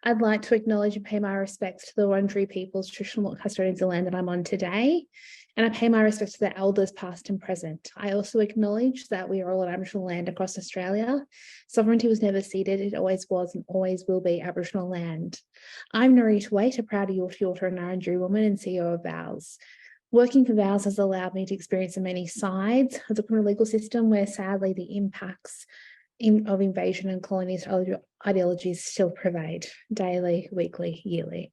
I'd like to acknowledge and pay my respects to the Wurundjeri people's traditional custodians of the land that I'm on today, and I pay my respects to the elders past and present. I also acknowledge that we are all on Aboriginal land across Australia. Sovereignty was never ceded, it always was and always will be Aboriginal land. I'm Nerita Waight, a proud Yorta Yorta and Ngarrindjeri woman and CEO of VALS. Working for VALS has allowed me to experience the many sides of the criminal legal system where sadly the impacts of invasion and colonialist ideologies still pervade daily, weekly, yearly.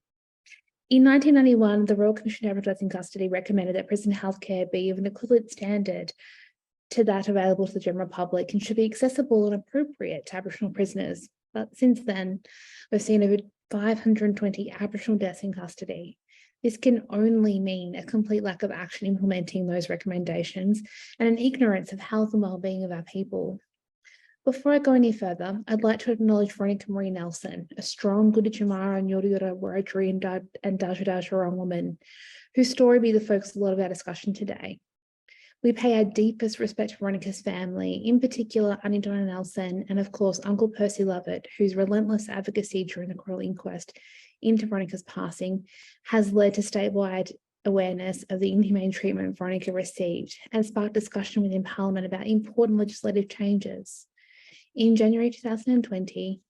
In 1991, the Royal Commission of Aboriginal in Custody recommended that prison healthcare be of an equivalent standard to that available to the general public and should be accessible and appropriate to Aboriginal prisoners. But since then, we've seen over 520 Aboriginal deaths in custody. This can only mean a complete lack of action implementing those recommendations and an ignorance of health and well-being of our people. Before I go any further, I'd like to acknowledge Veronica Marie Nelson, a strong Gunditjmara and Yorta Yorta Wiradjuri and Dja Dja Wurrung woman, whose story will be the focus of a lot of our discussion today. We pay our deepest respect to Veronica's family, in particular Aunty Donna Nelson, and of course Uncle Percy Lovett, whose relentless advocacy during the coronal inquest into Veronica's passing has led to statewide awareness of the inhumane treatment Veronica received and sparked discussion within Parliament about important legislative changes. In January 2020,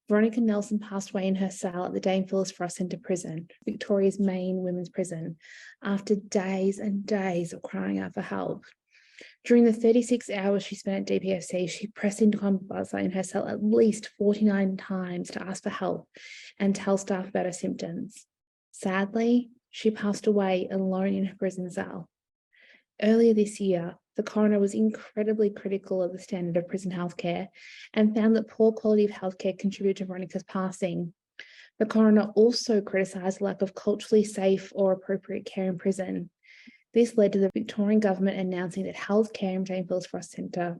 Veronica Nelson passed away in her cell at the Dame Phyllis Frost Centre Prison, Victoria's main women's prison, after days and days of crying out for help. During the 36 hours she spent at DPFC, she pressed into combat buzzer in her cell at least 49 times to ask for help and tell staff about her symptoms. Sadly, she passed away alone in her prison cell. Earlier this year, the coroner was incredibly critical of the standard of prison healthcare and found that poor quality of healthcare contributed to Veronica's passing. The coroner also criticised the lack of culturally safe or appropriate care in prison. This led to the Victorian government announcing that healthcare in Dame Phyllis Frost Centre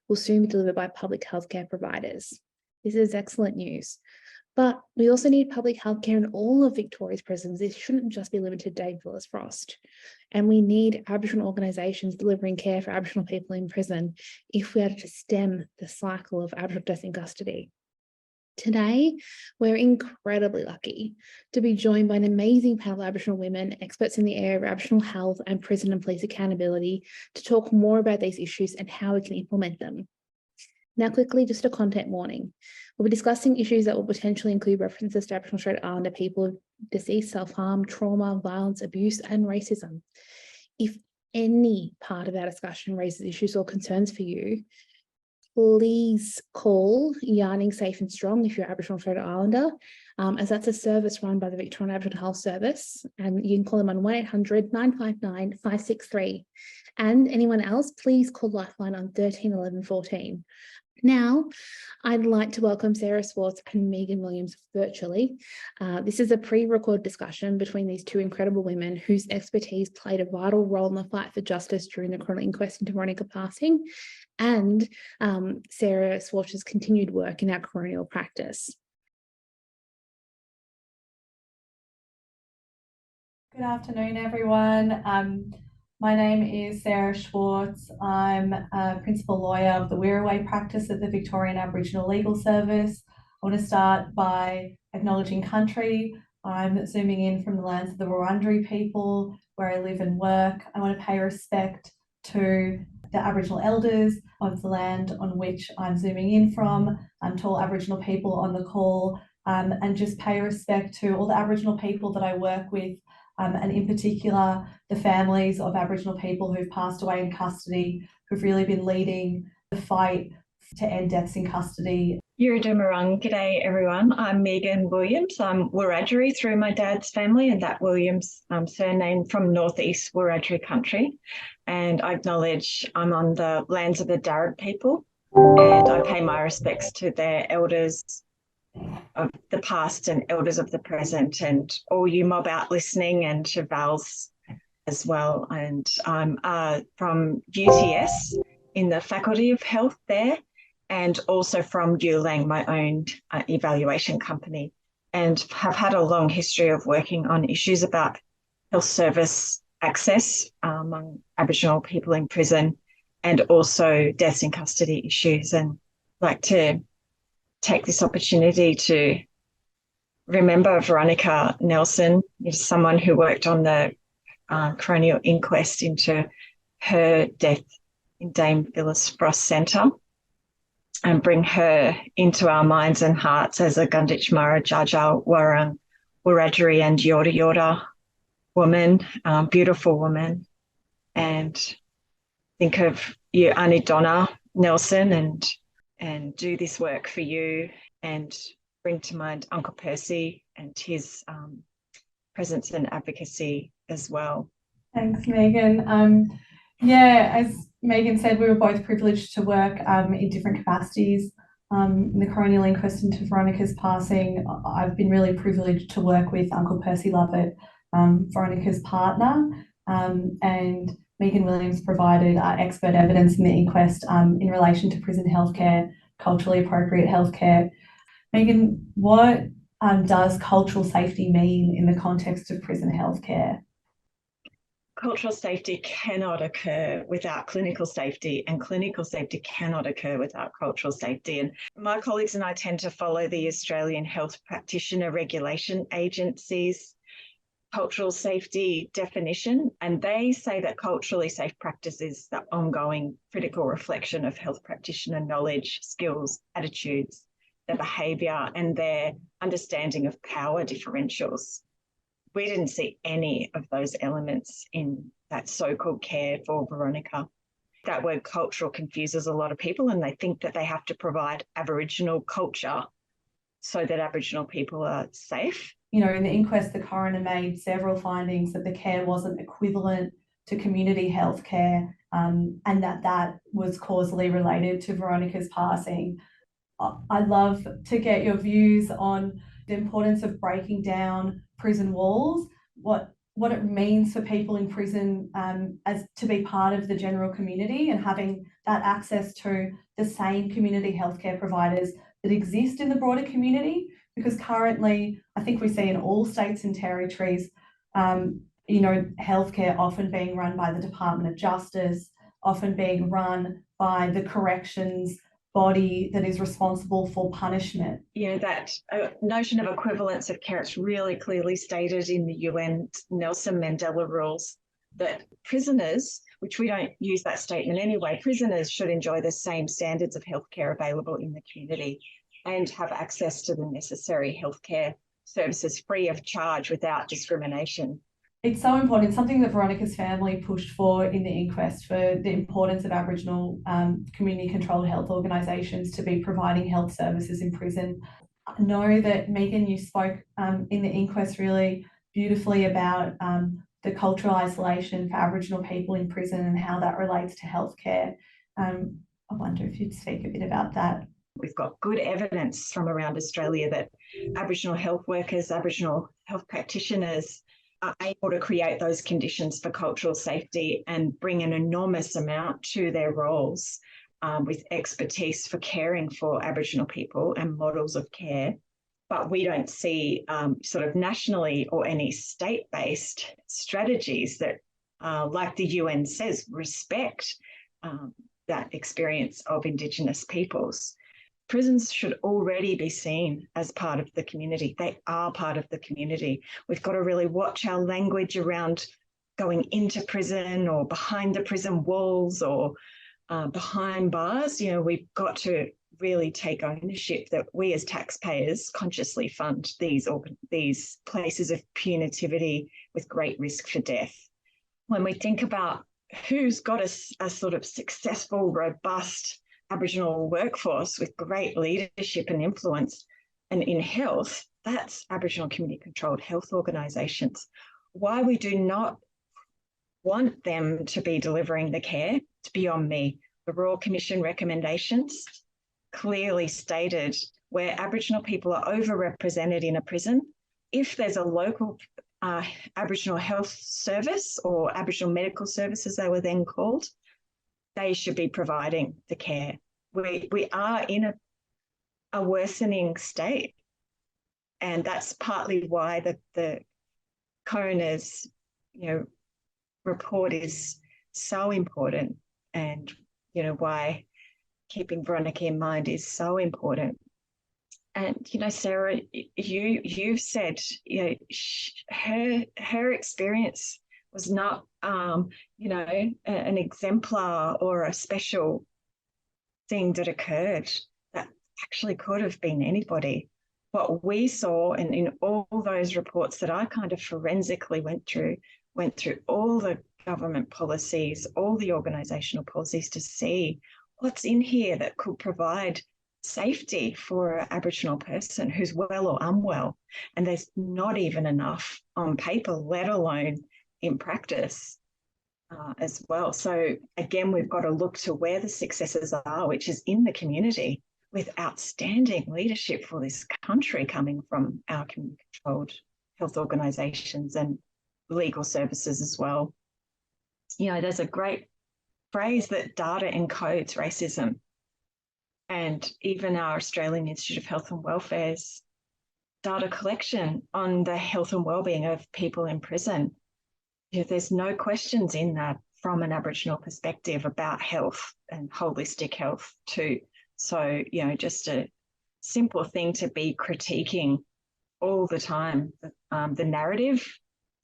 will soon be delivered by public healthcare providers. This is excellent news. But we also need public healthcare in all of Victoria's prisons. This shouldn't just be limited to Dame Phyllis Frost. And we need Aboriginal organisations delivering care for Aboriginal people in prison if we are to stem the cycle of Aboriginal death in custody. Today, we're incredibly lucky to be joined by an amazing panel of Aboriginal women, experts in the area of Aboriginal health and prison and police accountability, to talk more about these issues and how we can implement them. Now, quickly, just a content warning. We'll be discussing issues that will potentially include references to Aboriginal Strait Islander people of disease, self-harm, trauma, violence, abuse, and racism. If any part of our discussion raises issues or concerns for you, please call Yarning Safe and Strong if you're Aboriginal Strait Islander, as that's a service run by the Victorian Aboriginal Health Service, and you can call them on 1800 959 563. And anyone else, please call Lifeline on 13 11 14. Now, I'd like to welcome Sarah Schwartz and Megan Williams virtually. This is a pre-recorded discussion between these two incredible women whose expertise played a vital role in the fight for justice during the coronal inquest into Veronica passing, and Sarah Schwartz's continued work in our coronial practice. Good afternoon, everyone. My name is Sarah Schwartz. I'm a principal lawyer of the Wirraway practice at the Victorian Aboriginal Legal Service. I want to start by acknowledging country. I'm zooming in from the lands of the Wurundjeri people where I live and work. I want to pay respect to the Aboriginal elders of the land on which I'm zooming in from, to all Aboriginal people on the call, and just pay respect to all the Aboriginal people that I work with, and in particular, the families of Aboriginal people who've passed away in custody, who've really been leading the fight to end deaths in custody. Yuridumarang, g'day everyone. I'm Megan Williams. I'm Wiradjuri through my dad's family, and that Williams surname from northeast Wiradjuri country. And I acknowledge I'm on the lands of the Darug people, and I pay my respects to their elders of the past and elders of the present, and all you mob out listening, and to VALS as well. And I'm from UTS in the Faculty of Health there, and also from Ulang, my own evaluation company, and have had a long history of working on issues about health service access among Aboriginal people in prison, and also deaths in custody issues. And like to take this opportunity to remember Veronica Nelson is someone who worked on the coronial inquest into her death in Dame Phyllis Frost Centre, and bring her into our minds and hearts as a Gunditj Mara Jaja Warang Wiradjuri and Yorta Yorta woman, beautiful woman. And think of you, Aunty Donna Nelson, and do this work for you, and bring to mind Uncle Percy and his presence and advocacy as well. Thanks, Megan. Yeah, as Megan said, we were both privileged to work in different capacities. In the coronial inquest into Veronica's passing, I've been really privileged to work with Uncle Percy Lovett, Veronica's partner, and Megan Williams provided expert evidence in the inquest in relation to prison healthcare, culturally appropriate healthcare. Megan, what does cultural safety mean in the context of prison healthcare? Cultural safety cannot occur without clinical safety, and clinical safety cannot occur without cultural safety. And my colleagues and I tend to follow the Australian Health Practitioner Regulation Agency's cultural safety definition, and they say that culturally safe practice is the ongoing critical reflection of health practitioner knowledge, skills, attitudes, their behaviour, and their understanding of power differentials. We didn't see any of those elements in that so-called care for Veronica. That word cultural confuses a lot of people, and they think that they have to provide Aboriginal culture so that Aboriginal people are safe. You know, in the inquest, the coroner made several findings that the care wasn't equivalent to community health care, and that was causally related to Veronica's passing. I'd love to get your views on the importance of breaking down prison walls, what it means for people in prison as to be part of the general community and having that access to the same community healthcare providers that exist in the broader community. Because currently, I think we see in all states and territories, you know, healthcare often being run by the Department of Justice, often being run by the corrections body that is responsible for punishment. Yeah, that notion of equivalence of care, it's really clearly stated in the UN Nelson Mandela rules that prisoners, which we don't use that statement anyway, prisoners should enjoy the same standards of healthcare available in the community and have access to the necessary healthcare services free of charge without discrimination. It's so important, something that Veronica's family pushed for in the inquest, for the importance of Aboriginal community-controlled health organisations to be providing health services in prison. I know that, Megan, you spoke in the inquest really beautifully about the cultural isolation for Aboriginal people in prison and how that relates to healthcare. I wonder if you'd speak a bit about that. We've got good evidence from around Australia that Aboriginal health workers, Aboriginal health practitioners are able to create those conditions for cultural safety and bring an enormous amount to their roles with expertise for caring for Aboriginal people and models of care. But we don't see sort of nationally or any state-based strategies that, like the UN says, respect that experience of Indigenous peoples. Prisons should already be seen as part of the community. They are part of the community. We've got to really watch our language around going into prison or behind the prison walls or behind bars. You know, we've got to really take ownership that we as taxpayers consciously fund these places of punitivity with great risk for death. When we think about who's got a sort of successful, robust Aboriginal workforce with great leadership and influence and in health, that's Aboriginal community-controlled health organisations. Why we do not want them to be delivering the care, it's beyond me. The Royal Commission recommendations clearly stated where Aboriginal people are overrepresented in a prison, if there's a local Aboriginal Health Service or Aboriginal Medical Services, they were then called, they should be providing the care. We are in a worsening state, and that's partly why the coroner's report is so important, and why keeping Veronica in mind is so important. And, you know, Sarah, you've said, you know, her experience was not, you know, an exemplar or a special thing that occurred. That actually could have been anybody. What we saw, and in all those reports that I kind of forensically went through all the government policies, all the organisational policies to see what's in here that could provide safety for an Aboriginal person who's well or unwell. And there's not even enough on paper, let alone in practice as well. So again, we've got to look to where the successes are, which is in the community, with outstanding leadership for this country coming from our community-controlled health organisations and legal services as well. You know, there's a great phrase that data encodes racism. And even our Australian Institute of Health and Welfare's data collection on the health and wellbeing of people in prison, you know, there's no questions in that from an Aboriginal perspective about health and holistic health too. So, you know, just a simple thing to be critiquing all the time, the narrative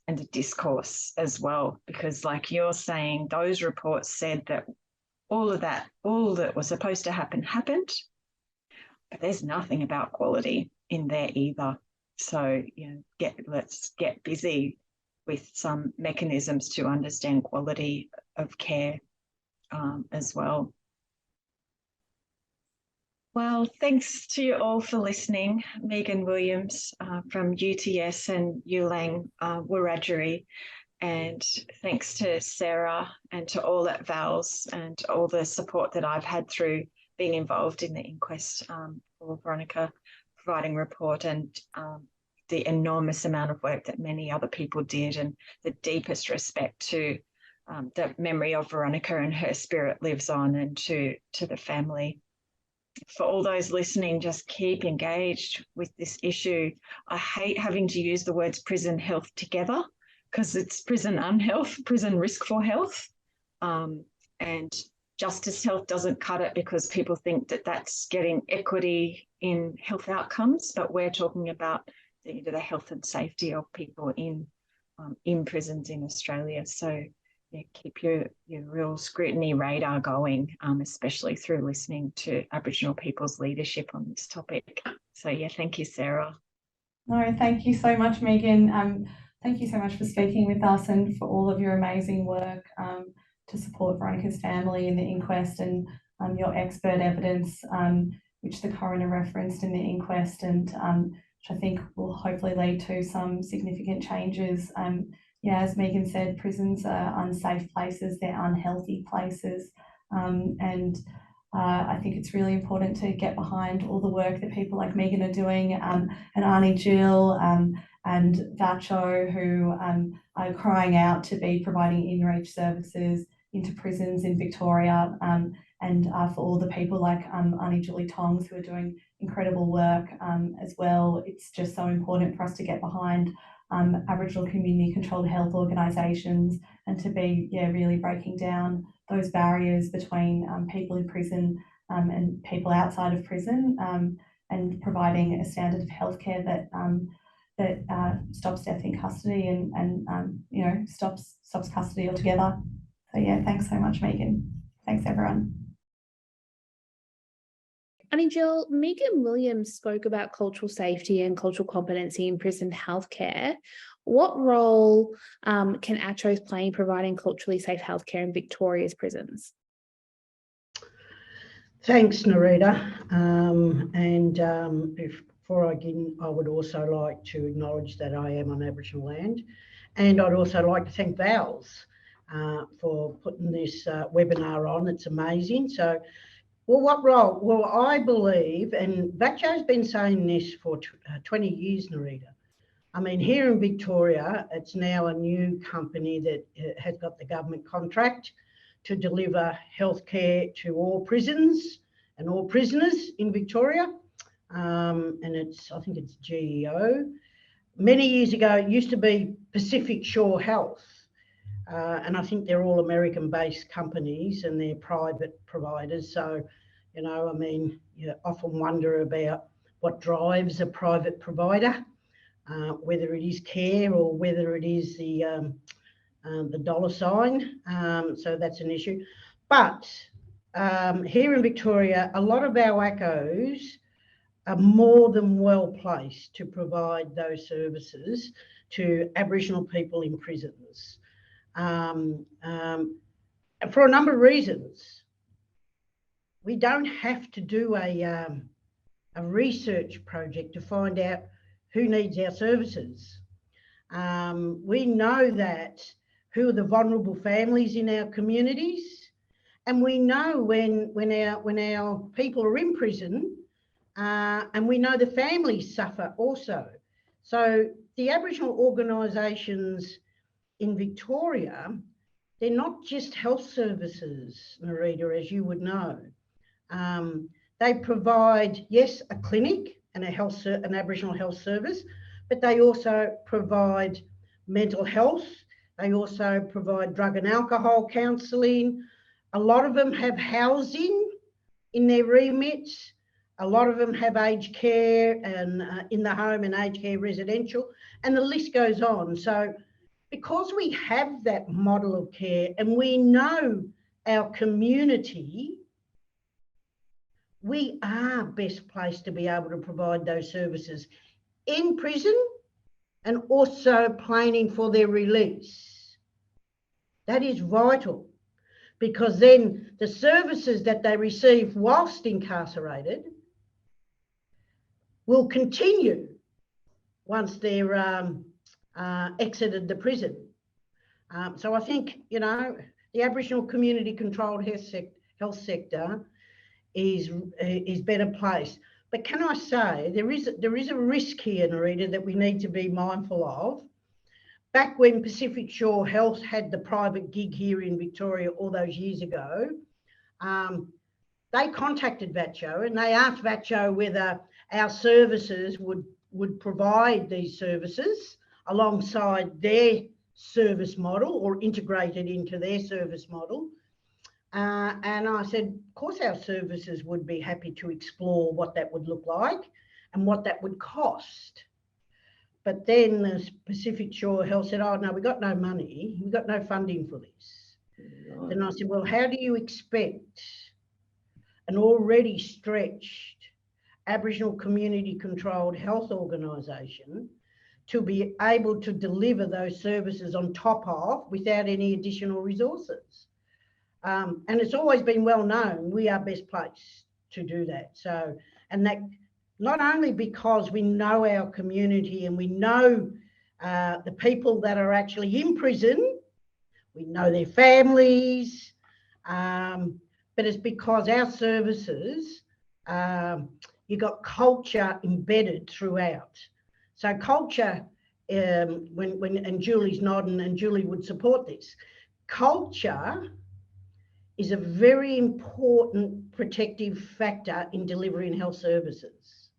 and the discourse as well, because like you're saying, those reports said that all that was supposed to happen happened, but there's nothing about quality in there either. So, you know, let's get busy with some mechanisms to understand quality of care as well. Well, thanks to you all for listening. Megan Williams from UTS and Yulang Wiradjuri. And thanks to Sarah and to all at VALS and all the support that I've had through being involved in the inquest for Veronica providing report, and the enormous amount of work that many other people did, and the deepest respect to the memory of Veronica, and her spirit lives on, and to the family. For all those listening, just keep engaged with this issue. I hate having to use the words prison health together, because it's prison unhealth, prison risk for health. And justice health doesn't cut it, because people think that that's getting equity in health outcomes, but we're talking about the health and safety of people in prisons in Australia. So yeah, keep your real scrutiny radar going, especially through listening to Aboriginal people's leadership on this topic. So yeah, thank you, Sarah. No, thank you so much, Megan. Thank you so much for speaking with us and for all of your amazing work to support Veronica's family in the inquest, and your expert evidence, which the coroner referenced in the inquest, and which I think will hopefully lead to some significant changes. Yeah, as Megan said, prisons are unsafe places, they're unhealthy places. And I think it's really important to get behind all the work that people like Megan are doing, and Arnie Jill, and Vacho, who are crying out to be providing in-reach services into prisons in Victoria, and for all the people like Arnie Julie Tongs, who are doing incredible work as well. It's just so important for us to get behind Aboriginal community-controlled health organisations, and to be really breaking down those barriers between people in prison and people outside of prison, and providing a standard of healthcare that stops death in custody, and stops custody altogether. So yeah, thanks so much, Megan. Thanks, everyone. Annie Jill, Megan Williams spoke about cultural safety and cultural competency in prison healthcare. What role can ACCHOs play in providing culturally safe healthcare in Victoria's prisons? Thanks, Nerita. Before I begin, I would also like to acknowledge that I am on Aboriginal land, and I'd also like to thank VALS for putting this webinar on. It's amazing. So, well, what role? Well, I believe, and Vacho's been saying this for 20 years, Nerita. I mean, here in Victoria, it's now a new company that has got the government contract to deliver healthcare to all prisons and all prisoners in Victoria. And I think it's GEO. Many years ago, it used to be Pacific Shore Health. And I think they're all American-based companies, and they're private providers. So, you know, I mean, you often wonder about what drives a private provider, whether it is care or whether it is the dollar sign. So that's an issue. But here in Victoria, a lot of our ACOs are more than well placed to provide those services to Aboriginal people in prisons. And for a number of reasons. We don't have to do a research project to find out who needs our services. We know that who are the vulnerable families in our communities, and we know when our people are in prison, and we know the families suffer also. So the Aboriginal organisations in Victoria, they're not just health services, Nerita, as you would know. They provide, yes, a clinic and an Aboriginal health service, but they also provide mental health. They also provide drug and alcohol counselling. A lot of them have housing in their remits. A lot of them have aged care and in the home and aged care residential, and the list goes on. So because we have that model of care and we know our community, we are best placed to be able to provide those services in prison and also planning for their release. That is vital, because then the services that they receive whilst incarcerated will continue once they're exited the prison. So I think, you know, the Aboriginal community controlled health sector is better placed. But can I say there is a risk here, Nerita, that we need to be mindful of. Back when Pacific Shore Health had the private gig here in Victoria all those years ago, they contacted VATCHO and they asked VATCHO whether our services would provide these services alongside their service model or integrated into their service model. And I said, of course, our services would be happy to explore what that would look like and what that would cost. But then the Pacific Shore Health said, oh, no, we got no money. We got no funding for this. Right. Then I said, well, how do you expect an already stretched Aboriginal community controlled health organisation to be able to deliver those services on top of without any additional resources? And it's always been well known we are best placed to do that. So, and that not only because we know our community and we know the people that are actually in prison, we know their families, but it's because our services, you've got culture embedded throughout. So culture, and Julie's nodding and Julie would support this, culture is a very important protective factor in delivering health services.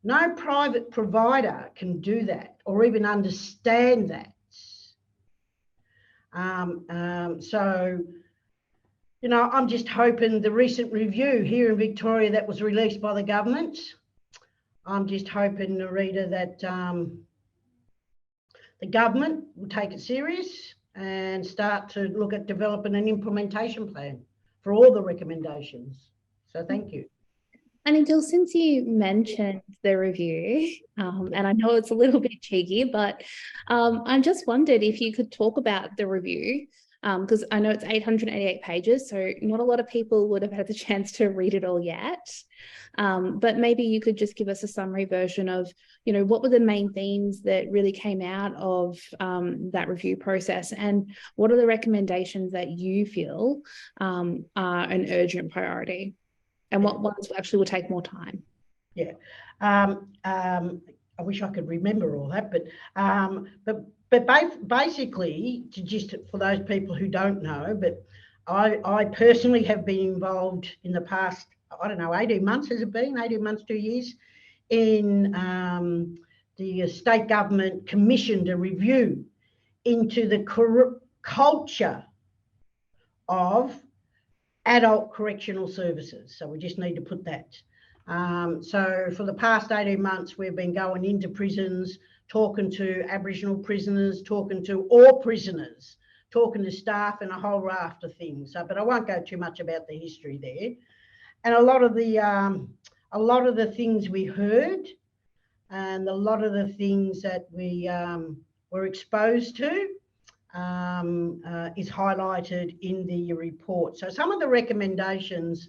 No private provider can do that or even understand that. So, you know, I'm just hoping the recent review here in Victoria that was released by the government, I'm just hoping, Nerita, that the government will take it serious and start to look at developing an implementation plan for all the recommendations. So thank you. And Adil, since you mentioned the review, and I know it's a little bit cheeky, but I just wondered if you could talk about the review, because I know it's 888 pages, so not a lot of people would have had the chance to read it all yet. But maybe you could just give us a summary version of, you know, what were the main themes that really came out of that review process, and what are the recommendations that you feel are an urgent priority, and what ones actually will take more time? Yeah, I wish I could remember all that, but basically, to just for those people who don't know, but I personally have been involved in the past, I don't know, 18 months has it been? 18 months, 2 years, in the state government commissioned a review into the culture of adult correctional services. So we just need to put that So for the past 18 months, we've been going into prisons, talking to Aboriginal prisoners, talking to all prisoners, talking to staff and a whole raft of things. So, but I won't go too much about the history there. And a lot of the things we heard and a lot of the things that we were exposed to is highlighted in the report. So some of the recommendations,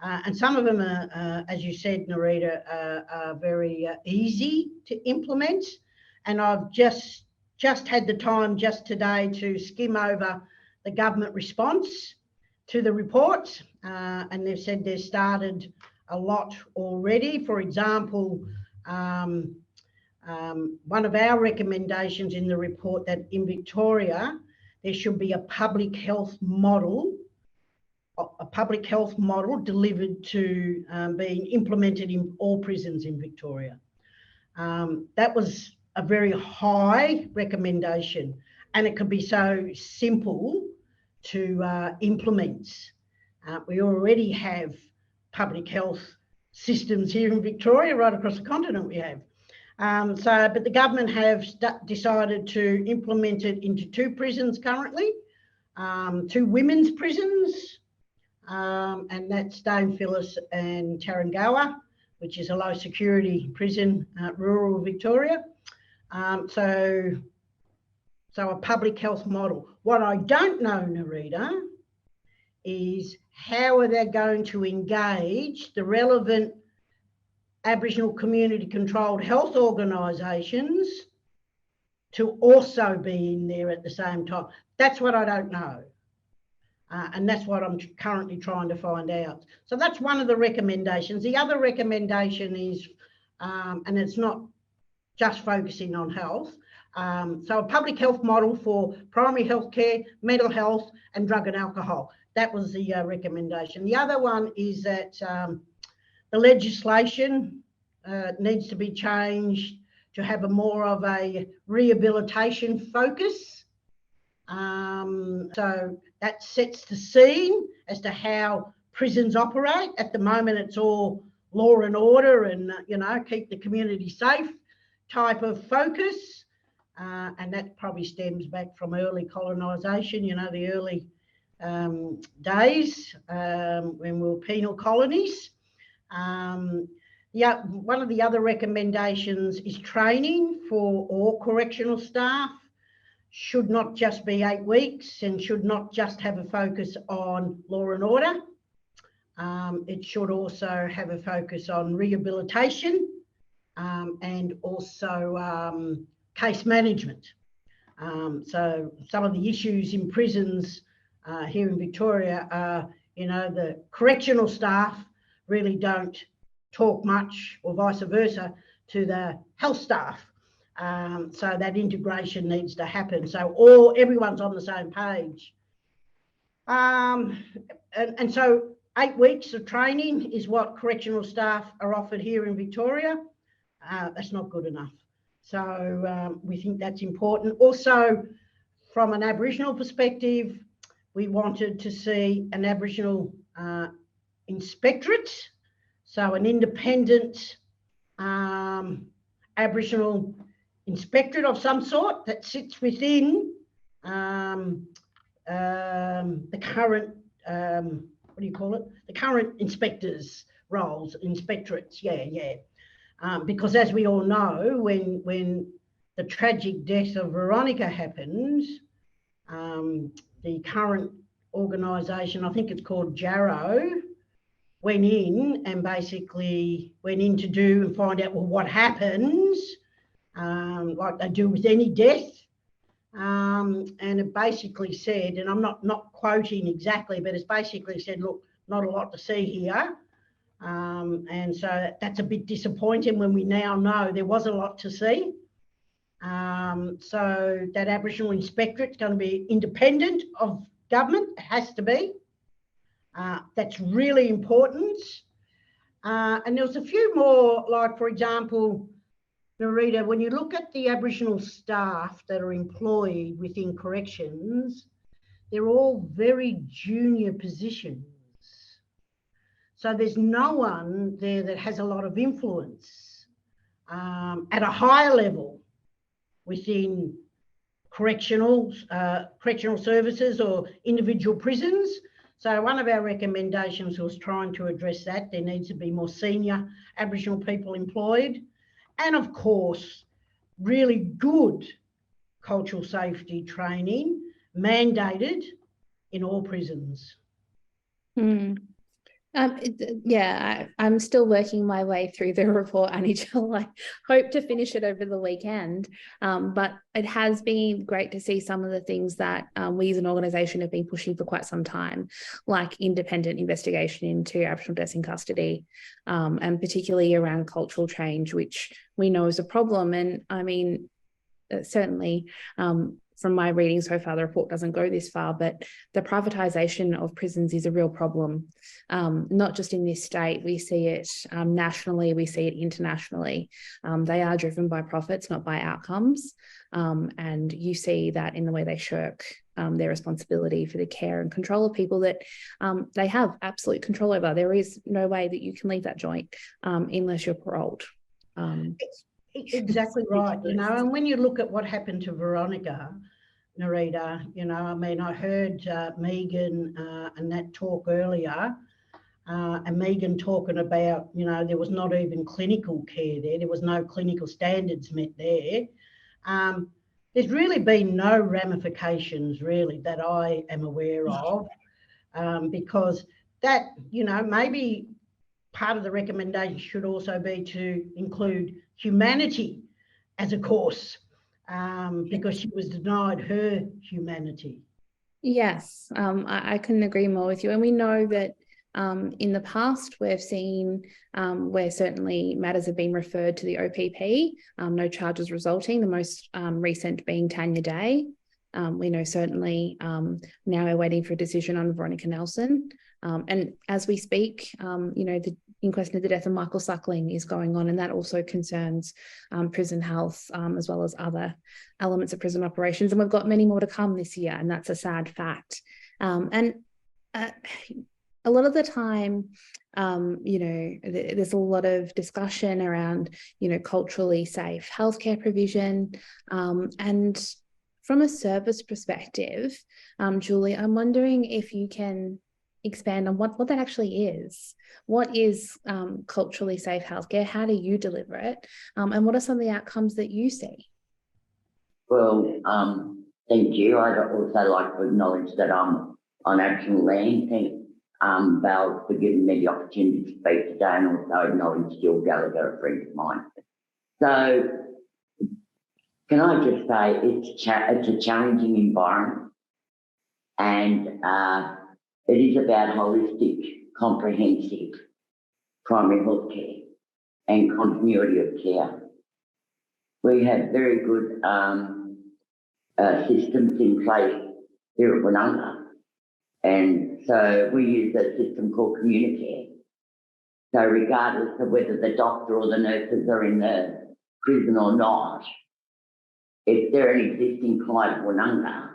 and some of them are, as you said, Nerita, are very easy to implement. And I've just had the time just today to skim over the government response to the report, and they've said they've started a lot already. For example, one of our recommendations in the report that in Victoria there should be a public health model delivered to being implemented in all prisons in Victoria. That was a very high recommendation, and it could be so simple to implement. We already have public health systems here in Victoria, right across the continent we have. But the government have decided to implement it into 2 prisons currently, 2 women's prisons, and that's Dame Phyllis and Tarrangower, which is a low security prison, rural Victoria. So a public health model. What I don't know, Nerita, is how are they going to engage the relevant Aboriginal community controlled health organisations to also be in there at the same time. That's what I don't know. And that's what I'm currently trying to find out. So that's one of the recommendations. The other recommendation is, and it's not just focusing on health, so a public health model for primary health care, mental health and drug and alcohol. That was the recommendation. The other one is that the legislation needs to be changed to have a more of a rehabilitation focus. So that sets the scene as to how prisons operate. At the moment, it's all law and order and, keep the community safe type of focus. And that probably stems back from early colonisation, the early days when we were penal colonies. One of the other recommendations is training for all correctional staff. Should not just be 8 weeks and should not just have a focus on law and order. It should also have a focus on rehabilitation and also case management. So some of the issues in prisons here in Victoria are, the correctional staff really don't talk much, or vice versa, to the health staff. So that integration needs to happen. So everyone's on the same page. And so 8 weeks of training is what correctional staff are offered here in Victoria. That's not good enough. So we think that's important. Also, from an Aboriginal perspective, we wanted to see an Aboriginal inspectorate, so an independent Aboriginal inspectorate of some sort that sits within the current, the current inspectors' roles, inspectorates, because as we all know, when the tragic death of Veronica happened, the current organisation, I think it's called Jarrow, went in and basically went in to do and find out, well, what happens, like they do with any death. And it basically said, and I'm not quoting exactly, but it's basically said, look, not a lot to see here. And so that's a bit disappointing when we now know there was a lot to see. So that Aboriginal inspectorate is going to be independent of government. It has to be. That's really important. And there was a few more, like, for example, Nerita, when you look at the Aboriginal staff that are employed within corrections, they're all very junior positions. So there's no one there that has a lot of influence at a higher level within correctional services or individual prisons. So one of our recommendations was trying to address that. There needs to be more senior Aboriginal people employed, and of course, really good cultural safety training mandated in all prisons. I'm still working my way through the report, Anijal. I hope to finish it over the weekend. But it has been great to see some of the things that we as an organisation have been pushing for quite some time, like independent investigation into Aboriginal deaths in custody, and particularly around cultural change, which we know is a problem. And I mean, certainly, from my reading so far, the report doesn't go this far, but the privatisation of prisons is a real problem, not just in this state. We see it nationally, we see it internationally. They are driven by profits, not by outcomes. And you see that in the way they shirk their responsibility for the care and control of people that they have absolute control over. There is no way that you can leave that joint unless you're paroled. Exactly right, you know, and when you look at what happened to Veronica, Nerita, you know, I mean, I heard Megan and that talk earlier, and Megan talking about, you know, there was not even clinical care there. There was no clinical standards met there. There's really been no ramifications really that I am aware of, because that, you know, maybe part of the recommendation should also be to include humanity as a course, because she was denied her humanity. Yes, I couldn't agree more with you. And we know that in the past, we've seen where certainly matters have been referred to the OPP, no charges resulting, the most recent being Tanya Day. We know certainly now we're waiting for a decision on Veronica Nelson. And as we speak, you know, the inquest into the death of Michael Suckling is going on, and that also concerns prison health, as well as other elements of prison operations. And we've got many more to come this year, and that's a sad fact. And a lot of the time, you know, there's a lot of discussion around, you know, culturally safe healthcare provision. And from a service perspective, Julie, I'm wondering if you can expand on what that actually is. What is culturally safe healthcare? How do you deliver it? And what are some of the outcomes that you see? Well, thank you. I'd also like to acknowledge that I'm on Aboriginal land. Thank VALS for giving me the opportunity to speak today, and also acknowledge Jill Gallagher, a friend of mine. So, can I just say it's a challenging environment, and it is about holistic, comprehensive primary health care and continuity of care. We have very good systems in place here at Woononga, and so we use a system called Communicare. So regardless of whether the doctor or the nurses are in the prison or not, if they're an existing client of Woononga,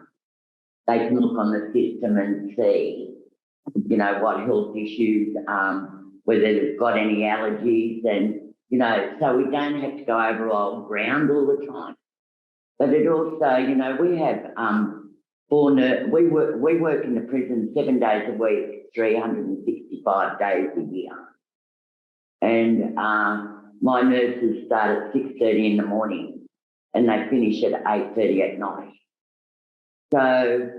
they can look on the system and see, you know, what health issues, whether they've got any allergies, and, you know, so we don't have to go over old ground all the time. But it also, you know, we have we work in the prison 7 days a week, 365 days a year. And my nurses start at 6:30 in the morning and they finish at 8:30 at night. So,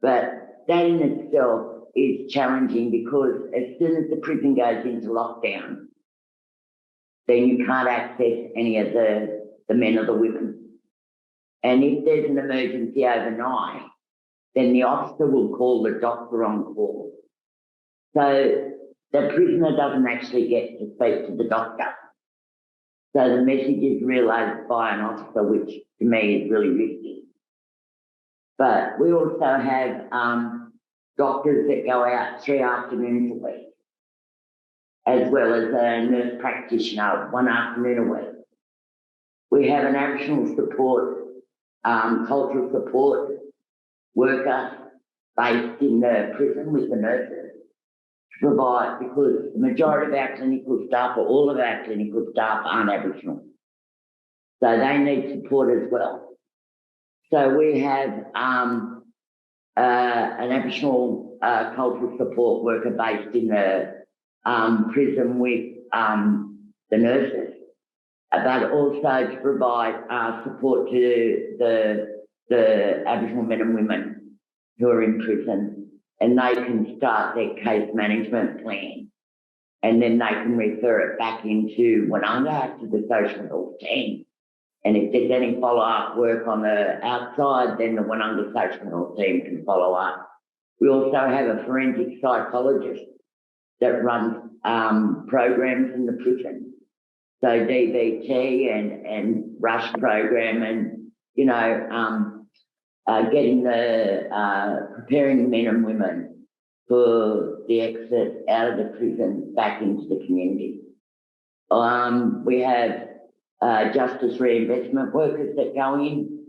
but that in itself is challenging, because as soon as the prison goes into lockdown, then you can't access any of the men or the women. And if there's an emergency overnight, then the officer will call the doctor on call. So the prisoner doesn't actually get to speak to the doctor. So the message is relayed by an officer, which to me is really risky. But we also have doctors that go out 3 afternoons a week, as well as a nurse practitioner 1 afternoon a week. We have an Aboriginal support, cultural support worker based in the prison with the nurses. to provide, because the majority of our clinical staff, or all of our clinical staff, aren't Aboriginal. So they need support as well. So we have an Aboriginal cultural support worker based in the prison with the nurses, but also to provide support to the Aboriginal men and women who are in prison, and they can start their case management plan, and then they can refer it back into Wonanga to the social health team. And if there's any follow-up work on the outside, then the Wonanga social health team can follow up. We also have a forensic psychologist that runs programs in the prison. So DBT and RUSH program, and, you know, getting preparing the men and women for the exit out of the prison back into the community. We have justice reinvestment workers that go in,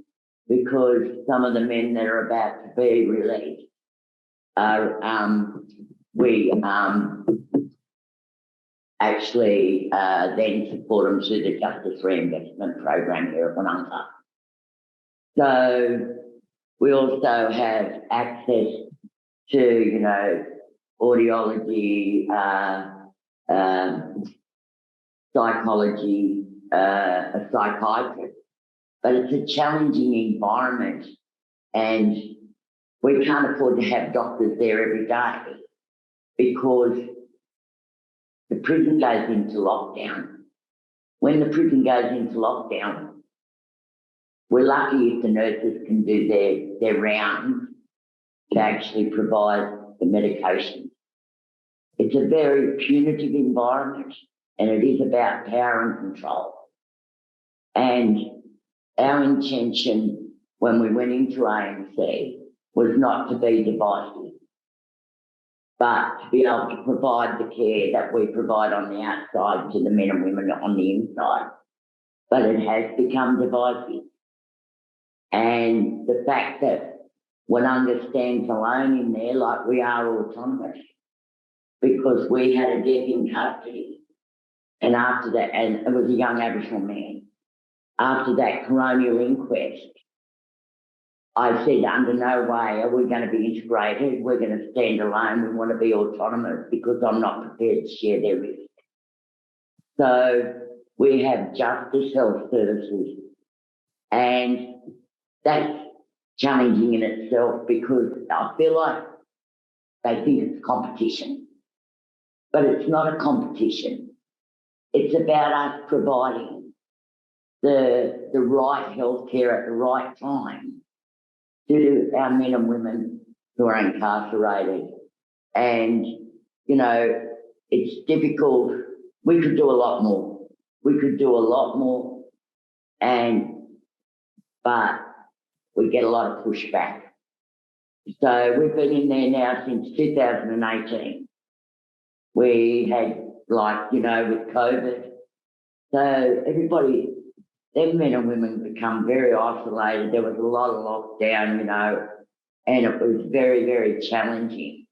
because some of the men that are about to be released are, we actually then support them through the justice reinvestment program here at Wonanga. So we also have access to, you know, audiology, psychology, a psychiatrist, but it's a challenging environment, and we can't afford to have doctors there every day, because the prison goes into lockdown. When the prison goes into lockdown, we're lucky if the nurses can do their rounds to actually provide the medication. It's a very punitive environment, and it is about power and control. And our intention when we went into ANC was not to be divisive, but to be able to provide the care that we provide on the outside to the men and women on the inside. But it has become divisive. And the fact that Wonanga stands alone in there, like we are autonomous, because we had a death in custody, and after that, and it was a young Aboriginal man, after that coronial inquest, I said, under no way are we going to be integrated. We're going to stand alone. We want to be autonomous, because I'm not prepared to share their risk. So we have justice health services, and that's challenging in itself, because I feel like they think it's competition, but it's not a competition. It's about us providing the right healthcare at the right time to our men and women who are incarcerated. And, you know, it's difficult. We could do a lot more. We could do a lot more, but we get a lot of pushback. So we've been in there now since 2018. We had, like, you know, with COVID. So everybody, them men and women become very isolated. There was a lot of lockdown, you know, and it was very, very challenging.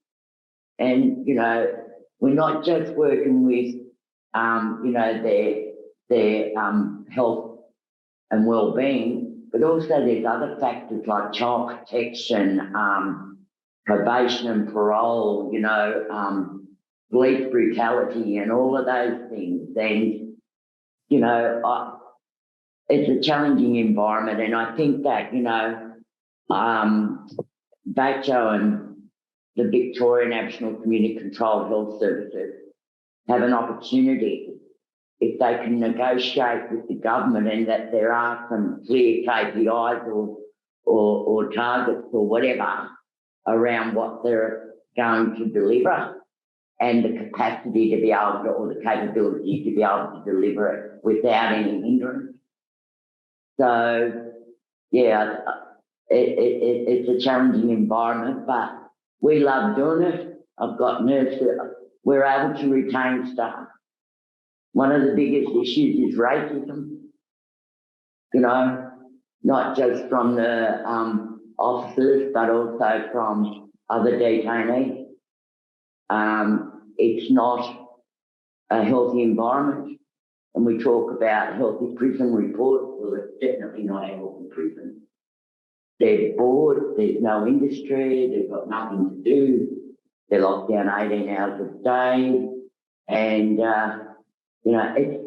And, you know, we're not just working with, you know, their health and well-being, but also there's other factors like child protection, probation and parole, you know, police brutality and all of those things. And, you know, it's a challenging environment, and I think that, you know, VACCHO and the Victorian Aboriginal Community Controlled Health Services have an opportunity, if they can negotiate with the government, and that there are some clear KPIs or targets or whatever around what they're going to deliver, and the capacity to be able to, or the capability to be able to deliver it without any hindrance. So, yeah, it's a challenging environment, but we love doing it. I've got nurses. We're able to retain staff. One of the biggest issues is racism, you know, not just from the officers, but also from other detainees. it's not a healthy environment. And we talk about healthy prison reports. Well, it's definitely not a healthy prison. They're bored, there's no industry, they've got nothing to do. They're locked down 18 hours a day. And, it's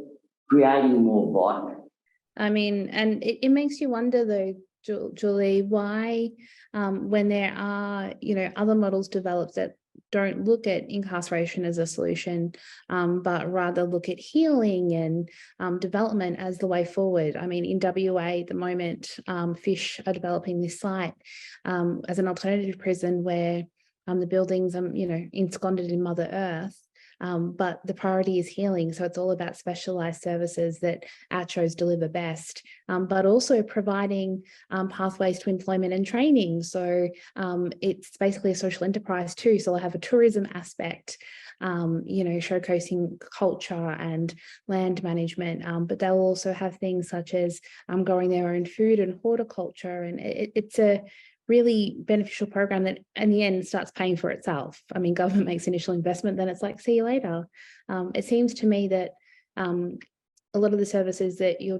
creating more violence. I mean, and it makes you wonder though, Julie, why when there are, other models developed that don't look at incarceration as a solution, but rather look at healing and development as the way forward. I mean, in WA at the moment, Fish are developing this site as an alternative prison where the buildings are, ensconced in Mother Earth. But the priority is healing. So it's all about specialised services that ACCHOs deliver best, but also providing pathways to employment and training. So it's basically a social enterprise too. So they'll have a tourism aspect, showcasing culture and land management, but they'll also have things such as growing their own food and horticulture. And it's a really beneficial program that in the end starts paying for itself. I mean, government makes initial investment, then it's like, see you later. It seems to me that a lot of the services that you're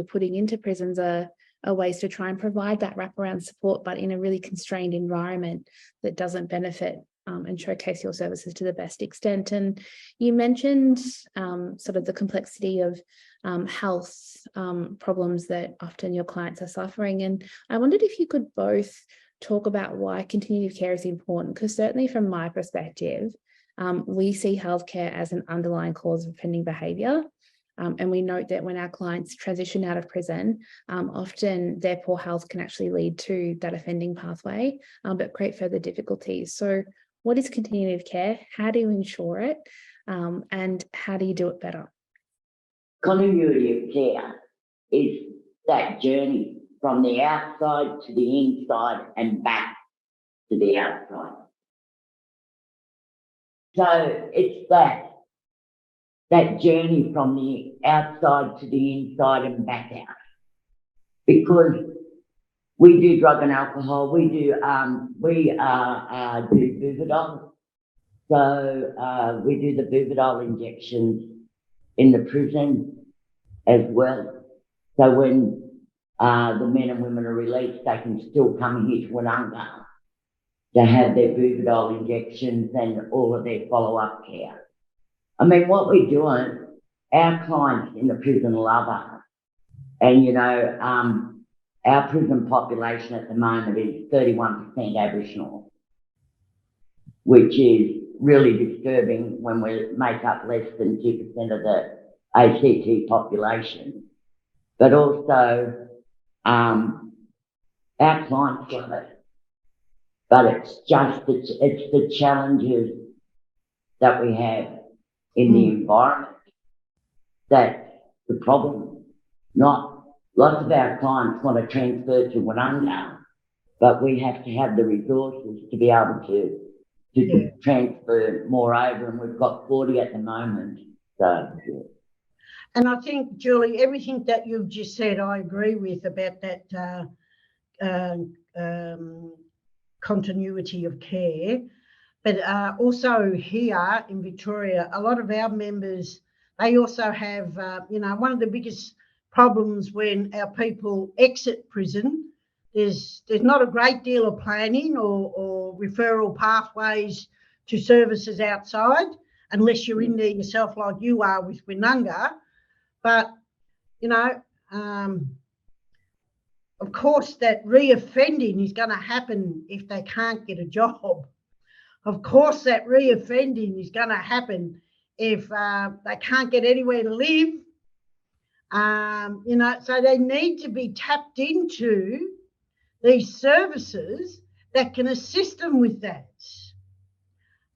putting into prisons are ways to try and provide that wraparound support, but in a really constrained environment that doesn't benefit and showcase your services to the best extent. And you mentioned sort of the complexity of health problems that often your clients are suffering. And I wondered if you could both talk about why continuity of care is important, because certainly from my perspective, we see healthcare as an underlying cause of offending behaviour. And we note that when our clients transition out of prison, often their poor health can actually lead to that offending pathway, but create further difficulties. So what is continuity of care? How do you ensure it? And how do you do it better? Continuity of care is that journey from the outside to the inside and back to the outside. So it's that journey from the outside to the inside and back out. Because we do drug and alcohol, we do Buvidol. So we do the Buvidol injections in the prison as well. So when the men and women are released, they can still come here to Woononga to have their Buvidol injections and all of their follow-up care. I mean, what we're doing, our clients in the prison love us. And, our prison population at the moment is 31% Aboriginal, which is really disturbing when we make up less than 2% of the ACT population. But also, our clients love it. But it's the challenges that we have in the environment that's the problem. Lots of our clients want to transfer to Woononga, but we have to have the resources to be able to transfer more over, and we've got 40 at the moment. So, yeah. And I think, Julie, everything that you've just said, I agree with about that continuity of care. But also here in Victoria, a lot of our members, they also have, one of the biggest problems when our people exit prison, there's not a great deal of planning or referral pathways to services outside, unless you're in there yourself like you are with Woononga. But, of course, that reoffending is going to happen if they can't get a job. Of course, that reoffending is going to happen if they can't get anywhere to live. So they need to be tapped into these services that can assist them with that.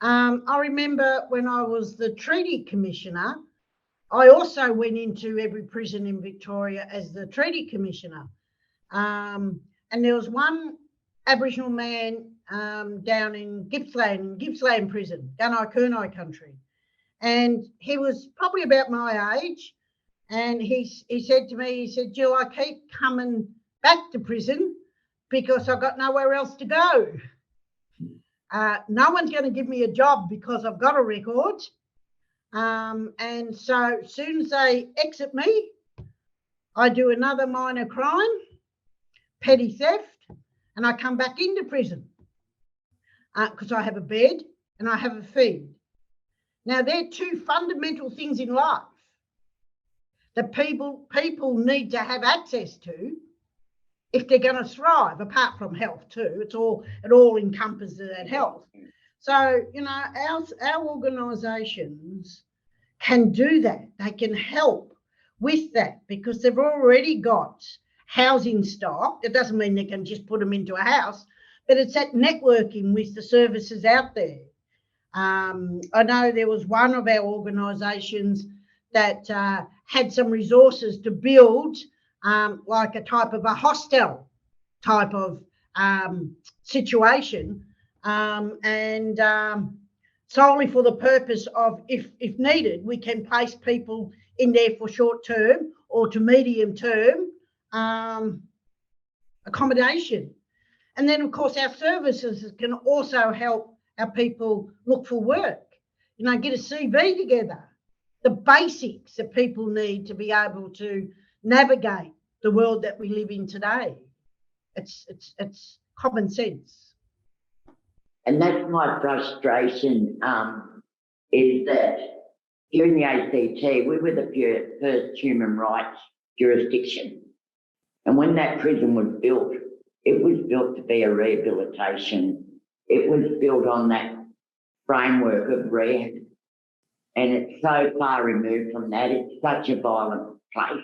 I remember when I was the Treaty Commissioner, I also went into every prison in Victoria as the Treaty Commissioner. And there was one Aboriginal man down in Gippsland prison, Gunai country. And he was probably about my age. And he said to me, Jill, I keep coming back to prison because I've got nowhere else to go. no one's going to give me a job because I've got a record. And so as soon as they exit me, I do another minor crime, petty theft, and I come back into prison because I have a bed and I have a feed. Now, they're two fundamental things in life that people need to have access to if they're going to thrive, apart from health too. It all encompasses that health. So, you know, our organisations can do that. They can help with that because they've already got housing stock. It doesn't mean they can just put them into a house, but it's that networking with the services out there. I know there was one of our organisations that had some resources to build like a type of a hostel type of situation, and solely for the purpose of, if needed, we can place people in there for short term or to medium term accommodation. And then, of course, our services can also help our people look for work, you know, get a CV together, the basics that people need to be able to navigate the world that we live in today. It's common sense. And that's my frustration, is that here in the ACT, we were the first human rights jurisdiction. And when that prison was built, it was built to be a rehabilitation. It was built on that framework of rehab. And it's so far removed from that. It's such a violent place.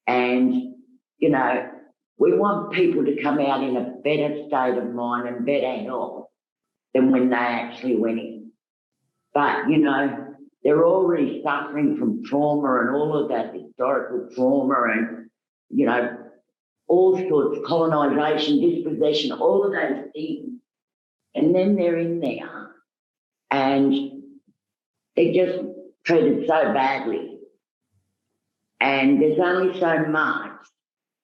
And, you know, we want people to come out in a better state of mind and better health than when they actually went in. But, you know, they're already suffering from trauma and all of that historical trauma and, you know, all sorts of colonisation, dispossession, all of those things. And then they're in there and they're just treated so badly. And there's only so much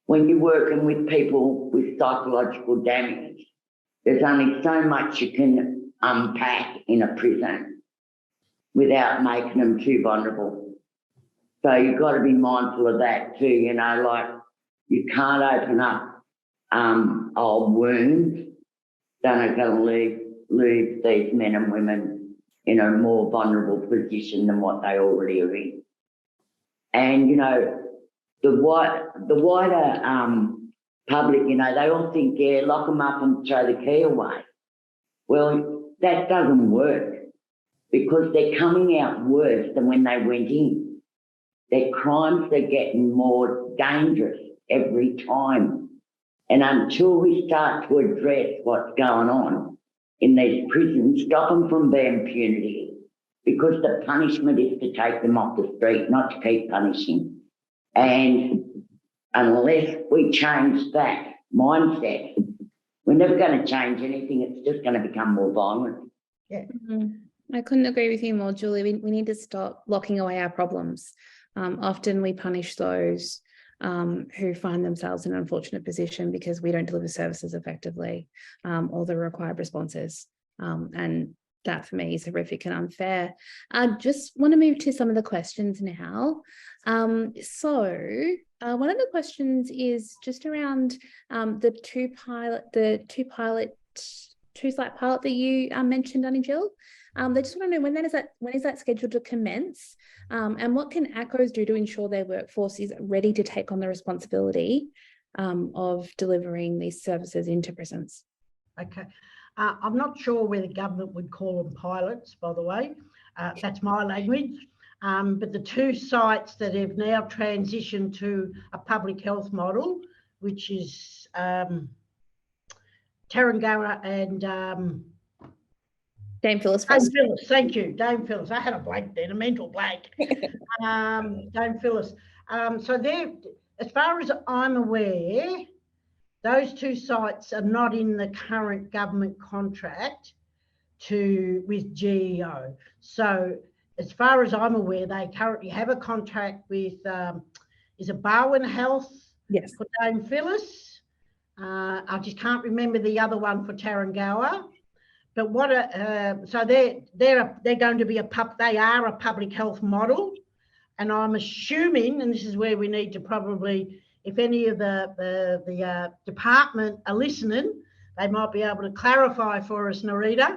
when you're working with people with psychological damage. There's only so much you can unpack in a prison without making them too vulnerable. So you've got to be mindful of that too, you know, like you can't open up old wounds that are going to leave these men and women in a more vulnerable position than what they already are in. And, you know, the wider public, you know, they all think, yeah, lock them up and throw the key away. Well, that doesn't work because they're coming out worse than when they went in. Their crimes are getting more dangerous every time. And until we start to address what's going on in these prisons, stop them from being punitive, because the punishment is to take them off the street, not to keep punishing. And unless we change that mindset, we're never going to change anything. It's just going to become more violent. Yeah. I couldn't agree with you more, Julie. We need to stop locking away our problems. Often we punish those who find themselves in an unfortunate position because we don't deliver services effectively or the required responses. And that for me is horrific and unfair. I just want to move to some of the questions now. So one of the questions is just around the two-site pilot that you mentioned, Annie Jill. They just want to know when is that scheduled to commence, and what can ACOs do to ensure their workforce is ready to take on the responsibility of delivering these services into prisons? Okay. I'm not sure whether government would call them pilots, by the way. That's my language. But the two sites that have now transitioned to a public health model, which is Tarrangara and Dame Phyllis. Dame Phyllis, thank you, Dame Phyllis. I had a blank then, a mental blank. Dame Phyllis. So they're, as far as I'm aware, those two sites are not in the current government contract with GEO. So as far as I'm aware, they currently have a contract with, is it Barwon Health? Yes. For Dame Phyllis. I just can't remember the other one for Tarrangara. But what so they're going to be they are a public health model, and I'm assuming, and this is where we need to probably, if any of the department are listening, they might be able to clarify for us, Nerita.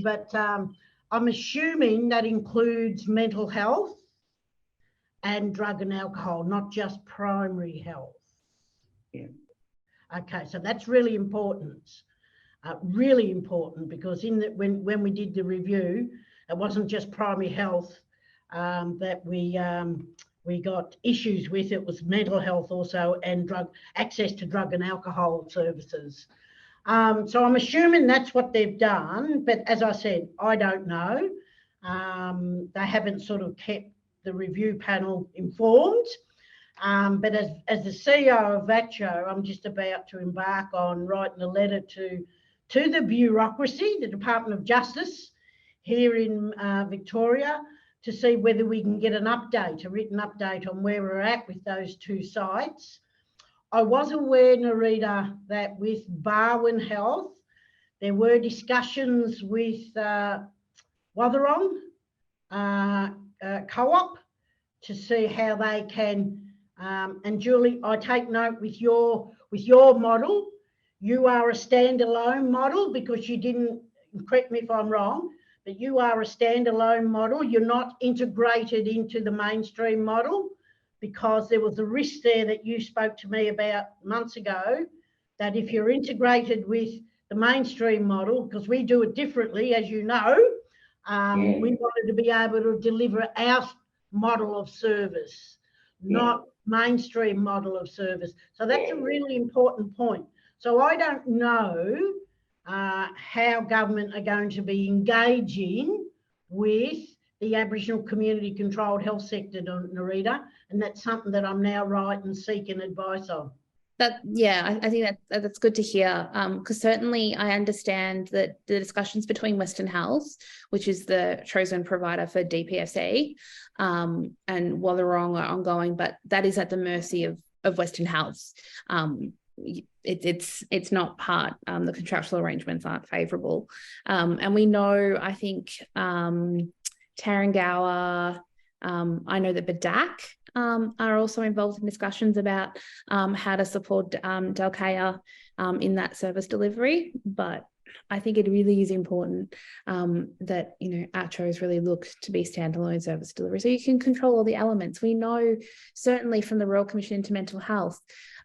But I'm assuming that includes mental health and drug and alcohol, not just primary health. Yeah. Okay, so that's really important. Really important, because when we did the review, it wasn't just primary health that we got issues with. It was mental health also, and access to drug and alcohol services. So I'm assuming that's what they've done, but as I said, I don't know. They haven't sort of kept the review panel informed. But as the CEO of VATCHO, I'm just about to embark on writing a letter to the bureaucracy, the Department of Justice here in Victoria, to see whether we can get a written update on where we're at with those two sites. I was aware, Nerita, that with Barwon Health, there were discussions with Watherong Co-op to see how they can, and Julie, I take note with your model. You are a standalone model, because you didn't, correct me if I'm wrong, but you are a standalone model. You're not integrated into the mainstream model, because there was a risk there that you spoke to me about months ago, that if you're integrated with the mainstream model, because we do it differently, as you know, we wanted to be able to deliver our model of service, not mainstream model of service. So that's a really important point. So I don't know how government are going to be engaging with the Aboriginal community controlled health sector, Nerita, and that's something that I'm now writing, seeking advice on. I think that's good to hear, because certainly I understand that the discussions between Western Health, which is the chosen provider for DPSE, and Watherong are ongoing, but that is at the mercy of Western Health. It's not part, the contractual arrangements aren't favourable. And we know, I think, Tarrangower, I know that BDAC are also involved in discussions about how to support Dalkaya in that service delivery. But I think it really is important that, ACCHOs really look to be standalone service delivery, so you can control all the elements. We know certainly from the Royal Commission into Mental Health,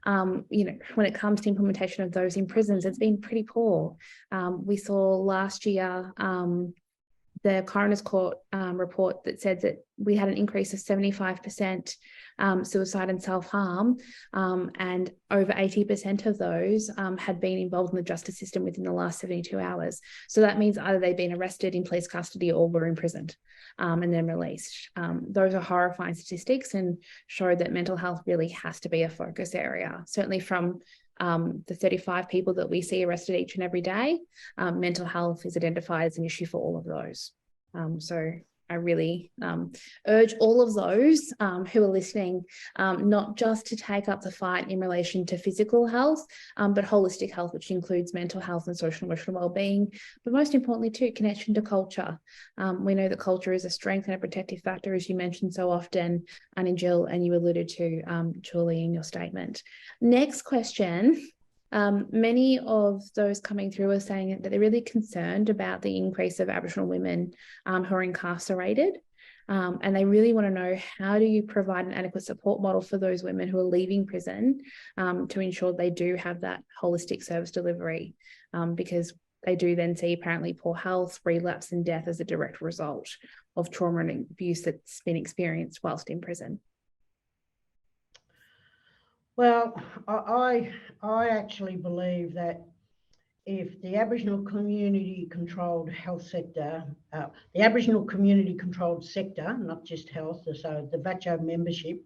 when it comes to implementation of those in prisons, it's been pretty poor. We saw last year the Coroner's Court report that said that we had an increase of 75% suicide and self-harm, and over 80% of those had been involved in the justice system within the last 72 hours. So that means either they've been arrested in police custody or were imprisoned and then released. Those are horrifying statistics and show that mental health really has to be a focus area. Certainly from the 35 people that we see arrested each and every day, mental health is identified as an issue for all of those. So I really urge all of those who are listening, not just to take up the fight in relation to physical health, but holistic health, which includes mental health and social and emotional wellbeing, but most importantly too, connection to culture. We know that culture is a strength and a protective factor, as you mentioned so often, and Jill, and you alluded to, Julie, in your statement. Next question. Many of those coming through are saying that they're really concerned about the increase of Aboriginal women who are incarcerated, and they really want to know, how do you provide an adequate support model for those women who are leaving prison to ensure they do have that holistic service delivery, because they do then see apparently poor health, relapse and death as a direct result of trauma and abuse that's been experienced whilst in prison. Well, I actually believe that if the Aboriginal community controlled health sector, the Aboriginal community controlled sector, not just health, so the VATCHO membership,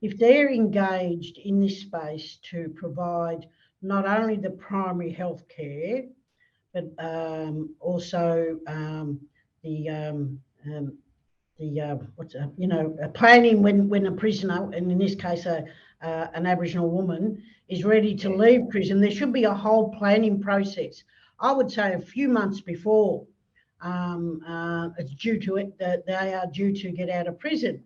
if they're engaged in this space to provide not only the primary health care, but also planning when a prisoner, and in this case an Aboriginal woman, is ready to leave prison, there should be a whole planning process. I would say a few months before it's due to it, that they are due to get out of prison.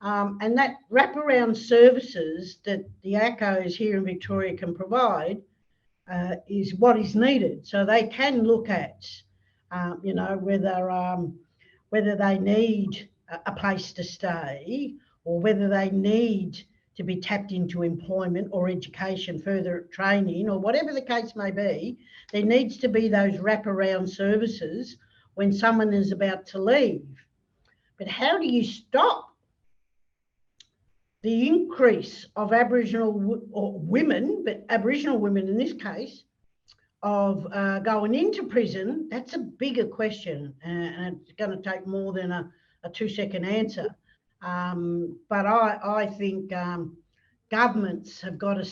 And that wraparound services that the ACOs here in Victoria can provide is what is needed. So they can look at, you know, whether they need a place to stay, or whether they need to be tapped into employment or education, further training, or whatever the case may be. There needs to be those wraparound services when someone is about to leave. But how do you stop the increase of Aboriginal or women, but Aboriginal women in this case, of going into prison? That's a bigger question, and it's going to take more than a 2-second answer. But I think governments have got to,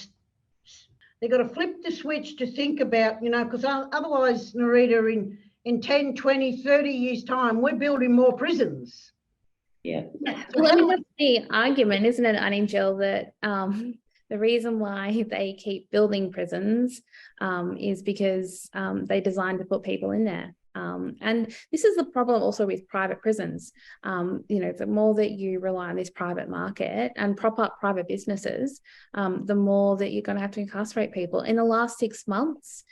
they've got to flip the switch to think about, you know, because otherwise, Nerita, in 10, 20, 30 years' time, we're building more prisons. Yeah. Well, I mean, that's the argument, isn't it, Annie Jill, that the reason why they keep building prisons is because they designed to put people in there. And this is the problem also with private prisons. You know, the more that you rely on this private market and prop up private businesses, the more that you're going to have to incarcerate people. In the last 6 months,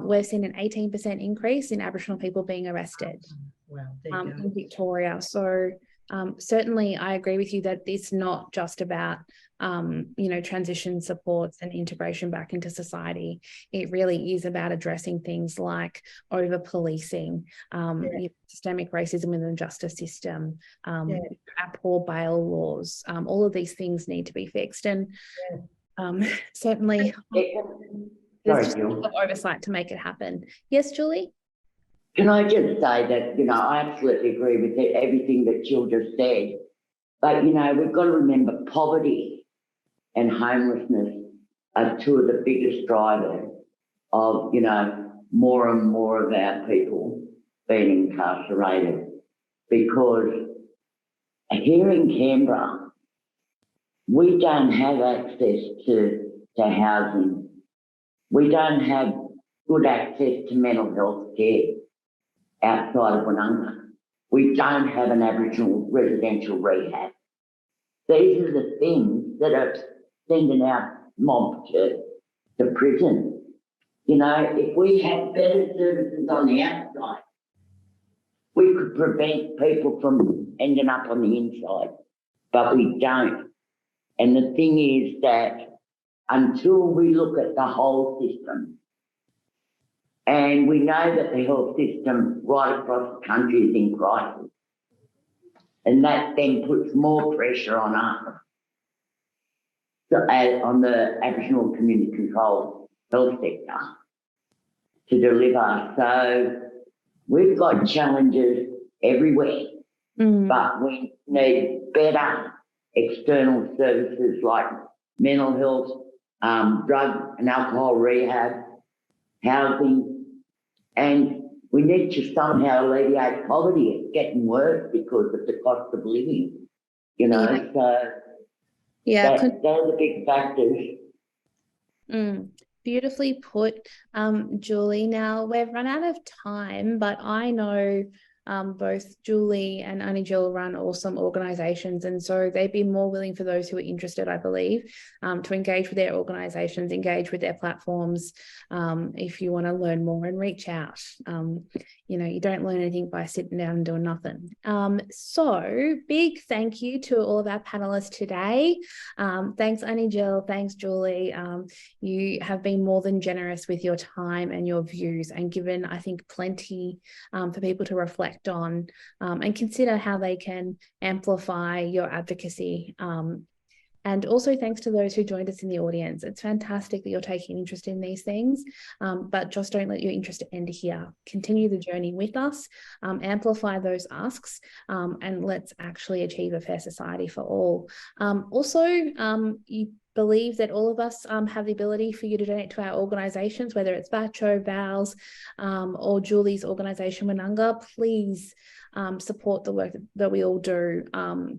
we've seen an 18% increase in Aboriginal people being arrested. Wow, in Victoria. So certainly I agree with you that it's not just about you know, transition supports and integration back into society. It really is about addressing things like over policing, systemic racism within the justice system, our poor bail laws. All of these things need to be fixed, and certainly there's just a lot of oversight to make it happen. Yes, Julie? Can I just say that, you know, I absolutely agree with everything that Jill just said. But, you know, we've got to remember poverty and homelessness are two of the biggest drivers of, you know, more and more of our people being incarcerated. Because here in Canberra, we don't have access to housing. We don't have good access to mental health care outside of Woononga. We don't have an Aboriginal residential rehab. These are the things that are sending our mob to prison. You know, if we had better services on the outside, we could prevent people from ending up on the inside, but we don't. And the thing is that until we look at the whole system, and we know that the health system right across the country is in crisis, and that then puts more pressure on us, on the Aboriginal community controlled health sector to deliver. So we've got challenges everywhere, but we need better external services like mental health, drug and alcohol rehab, housing, and we need to somehow alleviate poverty. It's getting worse because of the cost of living, you know, so they're the big factors. Beautifully put, Julie. Now, we've run out of time, but I know both Julie and Annie Jill run awesome organisations, and so they'd be more willing for those who are interested, I believe, to engage with their organisations, engage with their platforms. If you want to learn more and reach out, you know, you don't learn anything by sitting down and doing nothing. So big thank you to all of our panelists today. Thanks, Annie Jill. Thanks, Julie. You have been more than generous with your time and your views, and given, I think, plenty for people to reflect on and consider how they can amplify your advocacy. And also thanks to those who joined us in the audience. It's fantastic that you're taking interest in these things, but just don't let your interest end here. Continue the journey with us, amplify those asks, and let's actually achieve a fair society for all. Also, you believe that all of us have the ability for you to donate to our organisations, whether it's VACHO, VALS, or Julie's organisation, Winunga. Please support the work that we all do,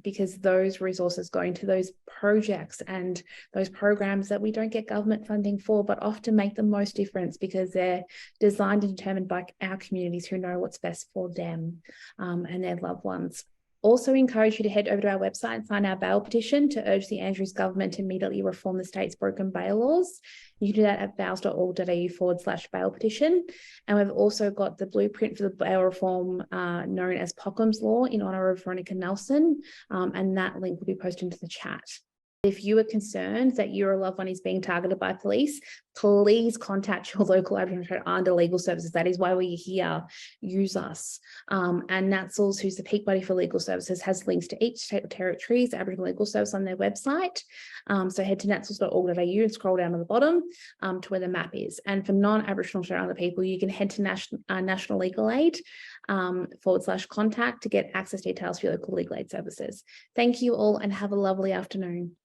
because those resources go into those projects and those programs that we don't get government funding for, but often make the most difference because they're designed and determined by our communities who know what's best for them and their loved ones. Also encourage you to head over to our website and sign our bail petition to urge the Andrews government to immediately reform the state's broken bail laws. You can do that at vals.org.au/bail petition. And we've also got the blueprint for the bail reform known as Pockham's Law in honour of Veronica Nelson, and that link will be posted into the chat. If you are concerned that your loved one is being targeted by police, please contact your local Aboriginal Torres Strait Islander legal services. That is why we're here. Use us. And NATSLS, who's the peak body for legal services, has links to each state or territory's Aboriginal legal service on their website. So head to natsls.org.au and scroll down to the bottom to where the map is. And for non-Aboriginal Torres Strait Islander people, you can head to National Legal Aid /contact to get access details for your local legal aid services. Thank you all and have a lovely afternoon.